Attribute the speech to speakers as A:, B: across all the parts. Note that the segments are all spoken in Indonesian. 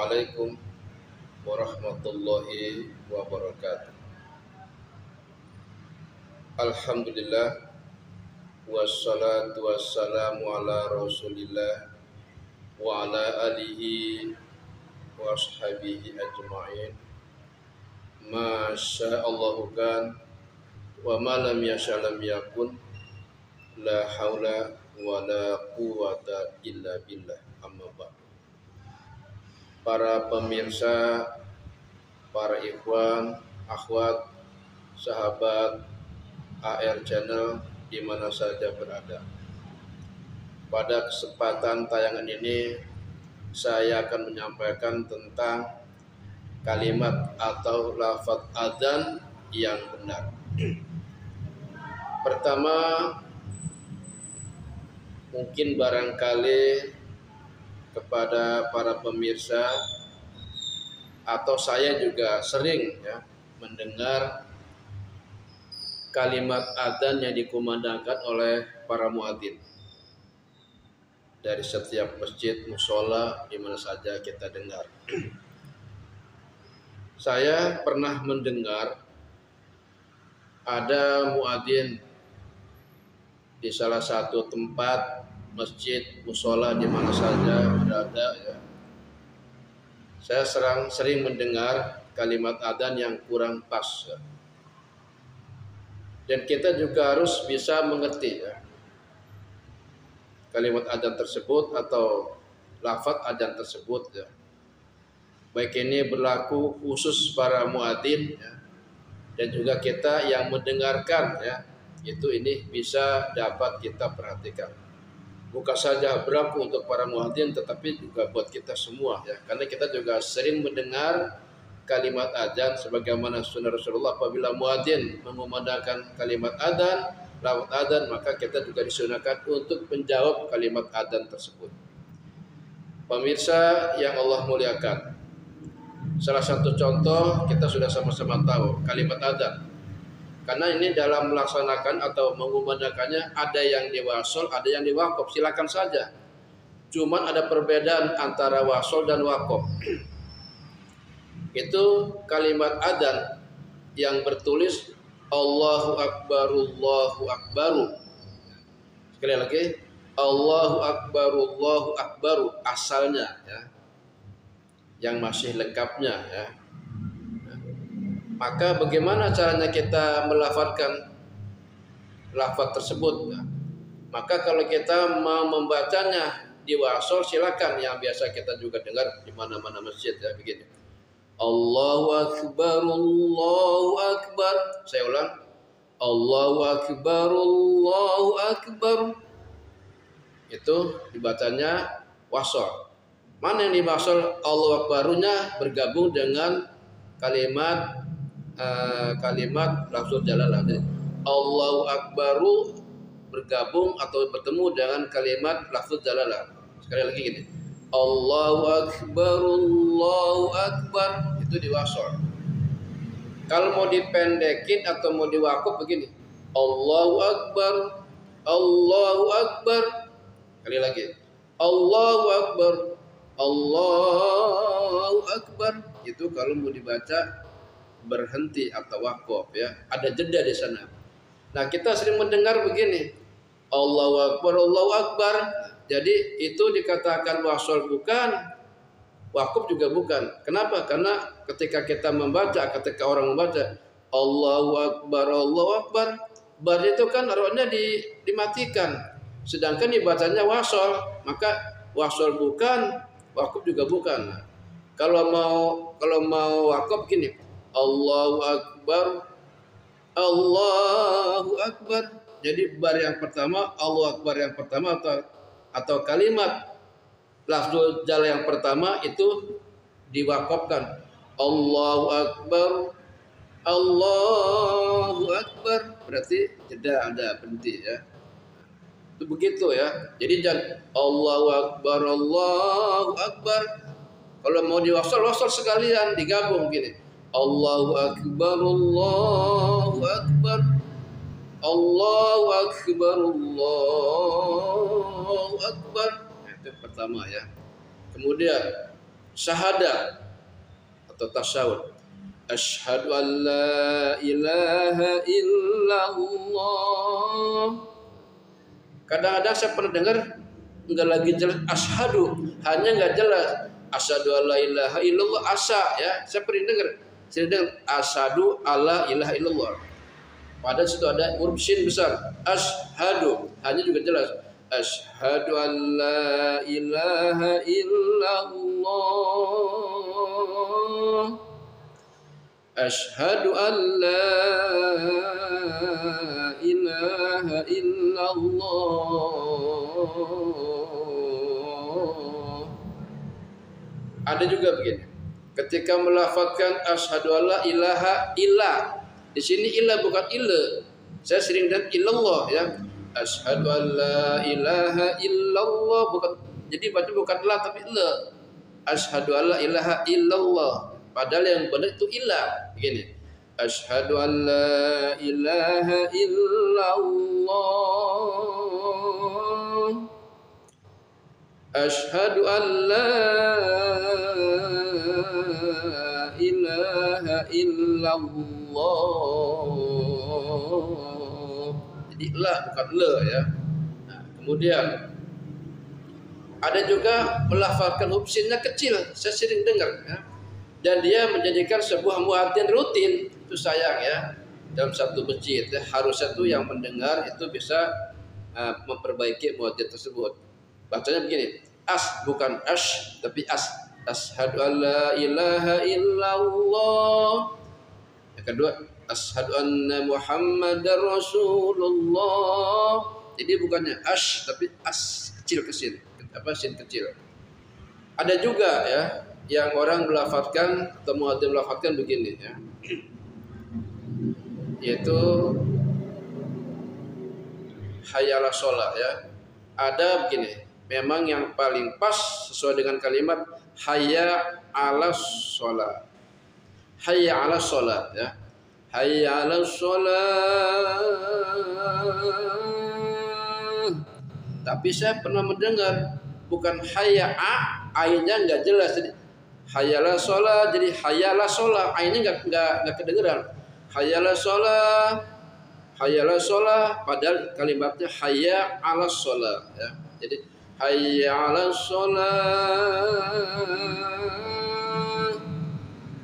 A: Assalamualaikum warahmatullahi wabarakatuh. Alhamdulillah wassalatu wassalamu ala Rasulillah wa ala alihi wa ashabihi ajma'in. Masya Allahu kan wa ma lam yasha lam yakun, la haula wa la quwata illa billah. Amma ba'd. Para pemirsa, para ikhwan, akhwat, sahabat AR Channel di mana saja berada. Pada kesempatan tayangan ini saya akan menyampaikan tentang kalimat atau lafaz adzan yang benar. Pertama, mungkin barangkali kepada para pemirsa atau saya juga sering mendengar kalimat adzan yang dikumandangkan oleh para muadzin dari setiap masjid, musola, di mana saja kita dengar. Saya pernah mendengar ada muadzin di salah satu tempat masjid, musola, di mana saja berada ya. Saya sering mendengar kalimat adzan yang kurang pas ya. Dan kita juga harus bisa mengerti ya, kalimat adzan tersebut atau lafaz adzan tersebut ya. Baik ini berlaku khusus para muadzin ya, dan juga kita yang mendengarkan ya, itu ini bisa dapat kita perhatikan. Bukan saja berlaku untuk para muadzin, tetapi juga buat kita semua ya, karena kita juga sering mendengar kalimat adzan sebagaimana sunnah Rasulullah. Apabila muadzin mengumandangkan kalimat adzan, lafaz adzan, maka kita juga disunahkan untuk menjawab kalimat adzan tersebut. Pemirsa yang Allah muliakan, salah satu contoh kita sudah sama-sama tahu kalimat adzan. Karena ini dalam melaksanakan atau mengumandangkannya ada yang diwasol, ada yang diwaqaf, silakan saja. Cuman ada perbedaan antara wasol dan waqaf. Itu kalimat adzan yang bertulis Allahu Akbar, Allahu Akbar. Sekali lagi, Allahu Akbar, Allahu Akbar asalnya ya, yang masih lengkapnya ya. Maka bagaimana caranya kita melafadzkan lafaz tersebut ya? Maka kalau kita mau membacanya di wasol, silakan, yang biasa kita juga dengar di mana-mana masjid ya, begini. Allahu Akbar, Allahu Akbar. Saya ulang. Allahu Akbar, Allahu Akbar. Itu dibacanya wasol. Mana yang diwasol? Allahu Akbarunya bergabung dengan kalimat lafzul jalalah. Allahu Akbaru bergabung atau bertemu dengan kalimat lafzul jalalah. Sekali lagi gini. Allahu Akbar, Allahu Akbar, itu diwasol. Kalau mau dipendekin atau mau diwaqaf begini. Allahu Akbar, Allahu Akbar. Sekali lagi. Allahu Akbar, Allahu Akbar. Itu kalau mau dibaca berhenti atau waqaf ya, ada jeda di sana. Nah, kita sering mendengar begini, Allahu Akbar, Allahu Akbar. Jadi itu dikatakan wasol bukan, waqaf juga bukan. Kenapa? Karena ketika kita membaca, ketika orang membaca Allahu Akbar, Allahu Akbar, bar itu kan arwahnya dimatikan. Sedangkan dibacanya wasol, maka wasol bukan, waqaf juga bukan. Kalau mau waqaf gini, Allahu Akbar, Allahu Akbar. Jadi bar yang pertama, Allahu Akbar yang pertama, atau kalimat lafzul jalalah yang pertama itu diwaqafkan. Allahu Akbar, Allahu Akbar. Berarti jeda, ada berhenti ya. Itu begitu ya. Jadi jangan Allahu Akbar, Allahu Akbar. Kalau mau diwasal, wasal sekalian, digabung gini. Allahu Akbar, Allahu Akbar, Allahu Akbar, Allahu Akbar. Itu pertama ya. Kemudian syahadat atau tasyahud. Asyhadu an la ilaha illallah. Kadang-kadang saya pernah dengar enggak lagi jelas asyhadu, hanya enggak jelas asyhadu an la ilaha illallah asa ya. Saya pernah dengar asyhadu alla ilaha illallah. Padahal situ ada huruf shin besar. Asyhadu, hanya juga jelas asyhadu an la ilaha illallah. Asyhadu an la ilaha illallah. Ada juga begini. Ketika melafazkan asyhadu an la ilaha illa. Di sini illa bukan illa. Saya sering dan illallah ya. Asyhadu an la ilaha illallah bukan. Jadi baca bukan la tapi la. Asyhadu an la ilaha illallah. Padahal yang benar itu ilah. Begini. Asyhadu an la ilaha illallah. Asyhadu an la ilaha illallah. Jadi la bukan le ya. Nah, kemudian ada juga melafalkan huruf shinnya kecil. Saya sering dengar ya. Dan dia menjadikan sebuah muadzin rutin. Itu sayang ya. Dalam satu masjid ya, harusnya tuh yang mendengar itu bisa memperbaiki muadzin tersebut. Bacanya begini. As bukan ash tapi as. Asyhadu an la ilaha illallah. Yang kedua, asyhadu anna Muhammadar Rasulullah. Jadi bukannya ash tapi as kecil. Apa sin kecil. Ada juga ya yang orang melafazkan atau muadzin melafazkan begini ya. Yaitu hayya 'alas shalah ya. Ada begini. Memang yang paling pas sesuai dengan kalimat hayya 'alas shalah. Hayya 'alas shalah ya. Hayya 'alas shalah. Tapi saya pernah mendengar bukan hayya ainnya enggak jelas jadi hayya 'alas shalah jadi hayya 'alas shalah ainnya enggak kedengeran. Hayya 'alas shalah. Hayya 'alas shalah padahal kalimatnya hayya 'alas shalah ya. Jadi hayya 'alas shalah.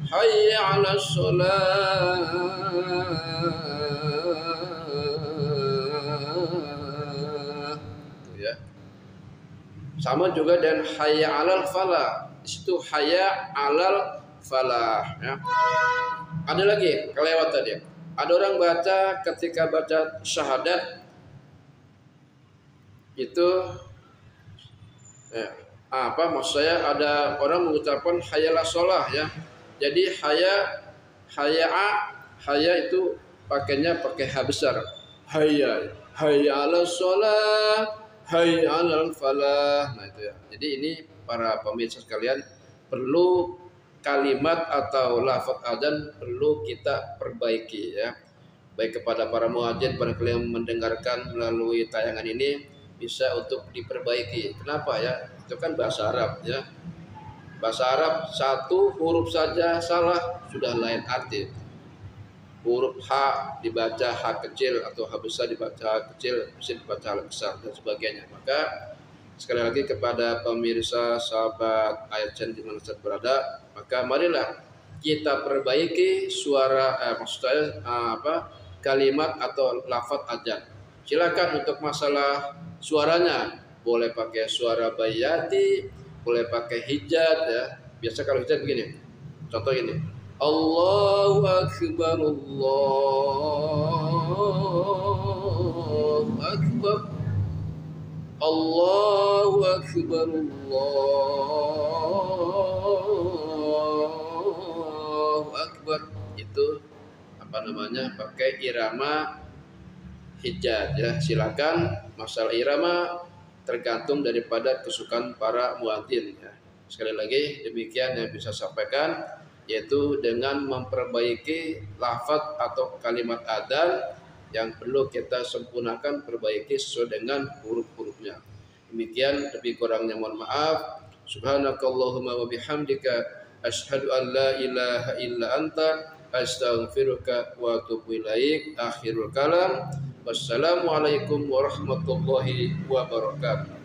A: Hayya 'alas shalah. Itu ya. Sama juga dengan hayya 'alal falah. Di situ hayya 'alal falah ya. Ada lagi kelewat tadi. Ada orang baca ketika baca syahadat itu maksud saya ada orang mengucapkan hayya 'alas shalah ya. Jadi hayya itu pakainya pakai ha besar. Hayya 'alas shalah, hayya 'alal falah. Nah itu ya. Jadi ini para pemirsa sekalian perlu kalimat atau lafaz adzan perlu kita perbaiki ya. Baik kepada para muadzin, para kalian mendengarkan melalui tayangan ini bisa untuk diperbaiki. Kenapa ya? Itu kan bahasa Arab ya. Bahasa Arab satu huruf saja salah sudah lain arti. Huruf H dibaca H kecil atau H besar dibaca H kecil, bisa dibaca H besar dan sebagainya. Maka sekali lagi kepada pemirsa sahabat ayat di mana saat berada, maka marilah kita perbaiki suara kalimat atau lafaz adzan. Silakan untuk masalah suaranya boleh pakai suara bayati, boleh pakai hijat ya. Biasa kalau hijat begini. Contoh ini. Allahu akbar, Allahu akbar. Allahu akbar, Allahu akbar. Itu pakai irama hijat ya. Silakan masalah irama tergantung daripada kesukaan para muadzin ya. Sekali lagi demikian yang bisa saya sampaikan, yaitu dengan memperbaiki lafaz atau kalimat adzan yang perlu kita sempurnakan, perbaiki sesuai dengan huruf-hurufnya. Demikian, lebih kurangnya mohon maaf. Subhanakallahumma wa bihamdika asyhadu an la ilaha illa anta astaghfiruka wa atubu ilaik. Akhirul kalam. Wassalamualaikum warahmatullahi wabarakatuh.